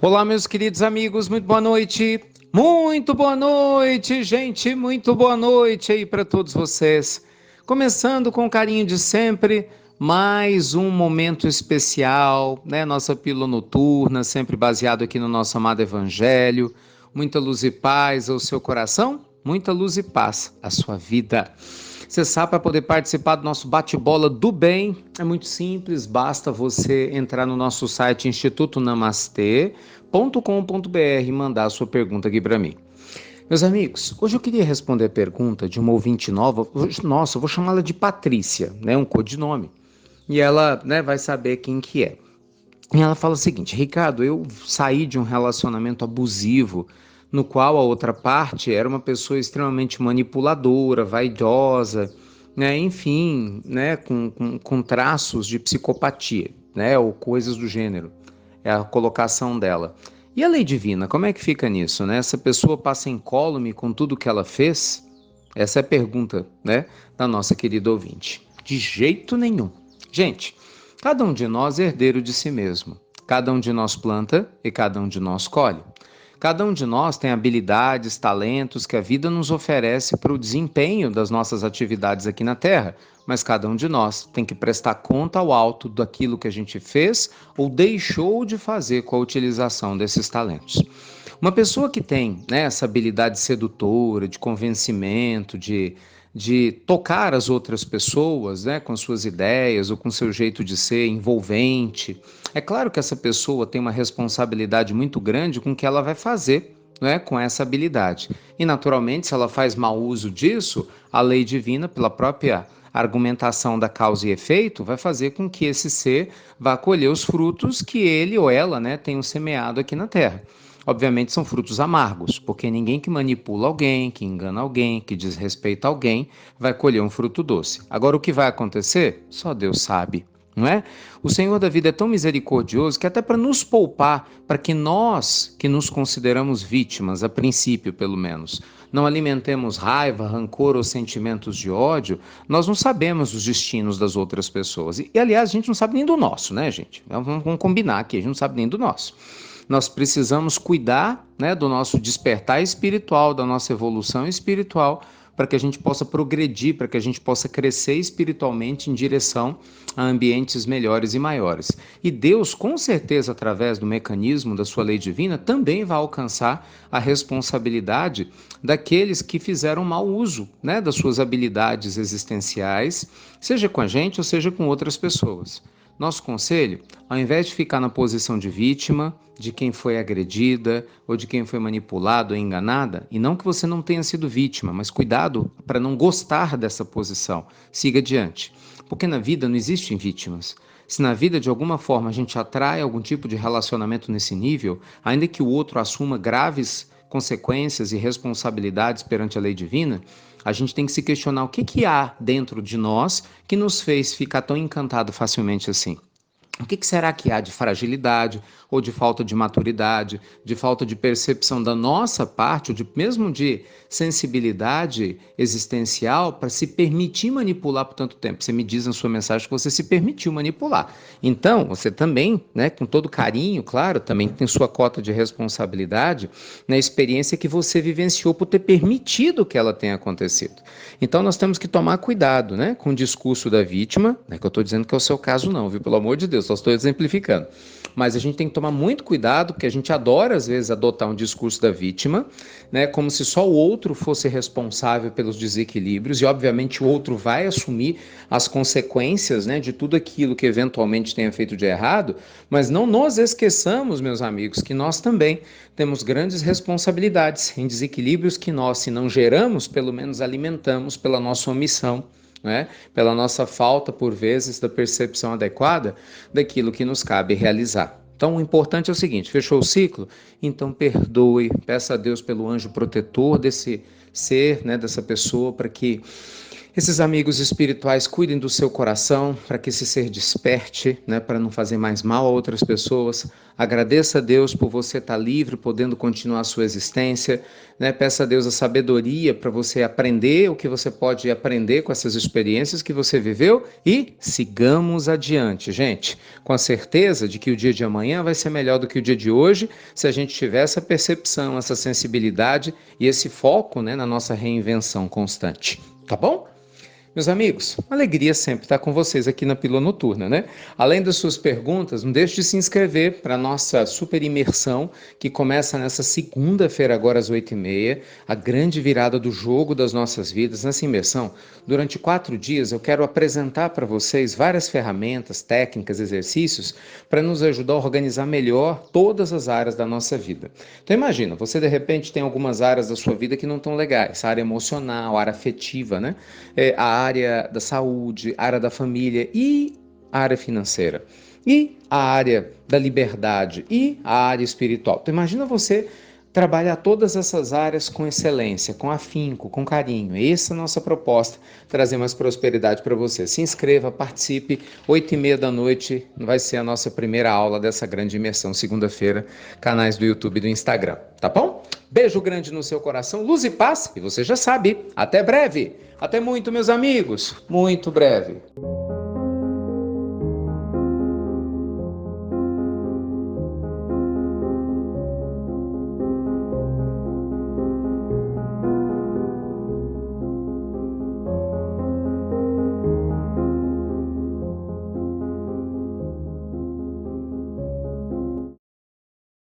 Olá, meus queridos amigos, muito boa noite. Muito boa noite, gente, muito boa noite aí para todos vocês. Começando com o carinho de sempre, mais um momento especial, né? Nossa pílula noturna, sempre baseado aqui no nosso amado Evangelho. Muita luz e paz ao seu coração, muita luz e paz à sua vida. Você sabe, para poder participar do nosso bate-bola do bem, é muito simples, basta você entrar no nosso site institutonamastê.com.br e mandar a sua pergunta aqui para mim. Meus amigos, hoje eu queria responder a pergunta de uma ouvinte nova. Nossa, eu vou chamá-la de Patrícia, né, um codinome. E ela, né, vai saber quem que é. E ela fala o seguinte: Ricardo, eu saí de um relacionamento abusivo no qual a outra parte era uma pessoa extremamente manipuladora, vaidosa, né, enfim, né, com traços de psicopatia, né, ou coisas do gênero. É a colocação dela. E a lei divina, como é que fica nisso, né? Essa pessoa passa incólume com tudo que ela fez? Essa é a pergunta, né, da nossa querida ouvinte. De jeito nenhum. Gente, cada um de nós é herdeiro de si mesmo. Cada um de nós planta e cada um de nós colhe. Cada um de nós tem habilidades, talentos que a vida nos oferece para o desempenho das nossas atividades aqui na Terra, mas cada um de nós tem que prestar conta ao alto daquilo que a gente fez ou deixou de fazer com a utilização desses talentos. Uma pessoa que tem, né, essa habilidade sedutora, de convencimento, de tocar as outras pessoas, né, com suas ideias ou com seu jeito de ser envolvente, é claro que essa pessoa tem uma responsabilidade muito grande com o que ela vai fazer, né, com essa habilidade. E, naturalmente, se ela faz mau uso disso, a lei divina, pela própria argumentação da causa e efeito, vai fazer com que esse ser vá colher os frutos que ele ou ela, né, tenham semeado aqui na Terra. Obviamente são frutos amargos, porque ninguém que manipula alguém, que engana alguém, que desrespeita alguém, vai colher um fruto doce. Agora, o que vai acontecer? Só Deus sabe. Não é? O Senhor da vida é tão misericordioso que até para nos poupar, para que nós, que nos consideramos vítimas, a princípio pelo menos, não alimentemos raiva, rancor ou sentimentos de ódio, nós não sabemos os destinos das outras pessoas. Aliás, a gente não sabe nem do nosso, né, gente? Vamos combinar aqui, a gente não sabe nem do nosso. Nós precisamos cuidar, né, do nosso despertar espiritual, da nossa evolução espiritual, para que a gente possa progredir, para que a gente possa crescer espiritualmente em direção a ambientes melhores e maiores. E Deus, com certeza, através do mecanismo da sua lei divina, também vai alcançar a responsabilidade daqueles que fizeram mau uso, né, das suas habilidades existenciais, seja com a gente ou seja com outras pessoas. Nosso conselho, ao invés de ficar na posição de vítima, de quem foi agredida ou de quem foi manipulado ou enganada, e não que você não tenha sido vítima, mas cuidado para não gostar dessa posição. Siga adiante. Porque na vida não existem vítimas. Se na vida de alguma forma a gente atrai algum tipo de relacionamento nesse nível, ainda que o outro assuma graves consequências e responsabilidades perante a lei divina, a gente tem que se questionar o que há dentro de nós que nos fez ficar tão encantado facilmente assim. O que será que há de fragilidade, ou de falta de maturidade, de falta de percepção da nossa parte, ou mesmo de sensibilidade existencial para se permitir manipular por tanto tempo? Você me diz na sua mensagem que você se permitiu manipular. Então, você também, né, com todo carinho, claro, também tem sua cota de responsabilidade na experiência que você vivenciou por ter permitido que ela tenha acontecido. Então, nós temos que tomar cuidado, né, com o discurso da vítima, não é que eu estou dizendo que é o seu caso não, viu? Pelo amor de Deus, só estou exemplificando. Mas a gente tem que tomar muito cuidado, porque a gente adora, às vezes, adotar um discurso da vítima, né, como se só o outro fosse responsável pelos desequilíbrios, e obviamente o outro vai assumir as consequências, né, de tudo aquilo que eventualmente tenha feito de errado, mas não nos esqueçamos, meus amigos, que nós também temos grandes responsabilidades em desequilíbrios que nós, se não geramos, pelo menos alimentamos pela nossa omissão, né? Pela nossa falta, por vezes, da percepção adequada daquilo que nos cabe realizar. Então, o importante é o seguinte: fechou o ciclo? Então, perdoe, peça a Deus pelo anjo protetor desse ser, né, dessa pessoa, para que Esses amigos espirituais cuidem do seu coração para que esse ser desperte, né, para não fazer mais mal a outras pessoas. Agradeça a Deus por você estar livre, podendo continuar a sua existência, né? Peça a Deus a sabedoria para você aprender o que você pode aprender com essas experiências que você viveu e sigamos adiante, gente, com a certeza de que o dia de amanhã vai ser melhor do que o dia de hoje, se a gente tiver essa percepção, essa sensibilidade e esse foco, né, na nossa reinvenção constante. Tá bom? Meus amigos, uma alegria sempre estar com vocês aqui na Pílula Noturna, né? Além das suas perguntas, não deixe de se inscrever para a nossa super imersão, que começa nessa segunda-feira, agora às 8h30, a grande virada do jogo das nossas vidas. Nessa imersão, durante 4 dias, eu quero apresentar para vocês várias ferramentas, técnicas, exercícios, para nos ajudar a organizar melhor todas as áreas da nossa vida. Então imagina, você de repente tem algumas áreas da sua vida que não estão legais, a área emocional, a área afetiva, né? A área da saúde, a área da família e a área financeira. E a área da liberdade e a área espiritual. Então imagina você trabalhar todas essas áreas com excelência, com afinco, com carinho. Essa é a nossa proposta, trazer mais prosperidade para você. Se inscreva, participe, 8h30 da noite vai ser a nossa primeira aula dessa grande imersão, segunda-feira, canais do YouTube e do Instagram, tá bom? Beijo grande no seu coração, luz e paz, e você já sabe, até breve, até muito, meus amigos, muito breve.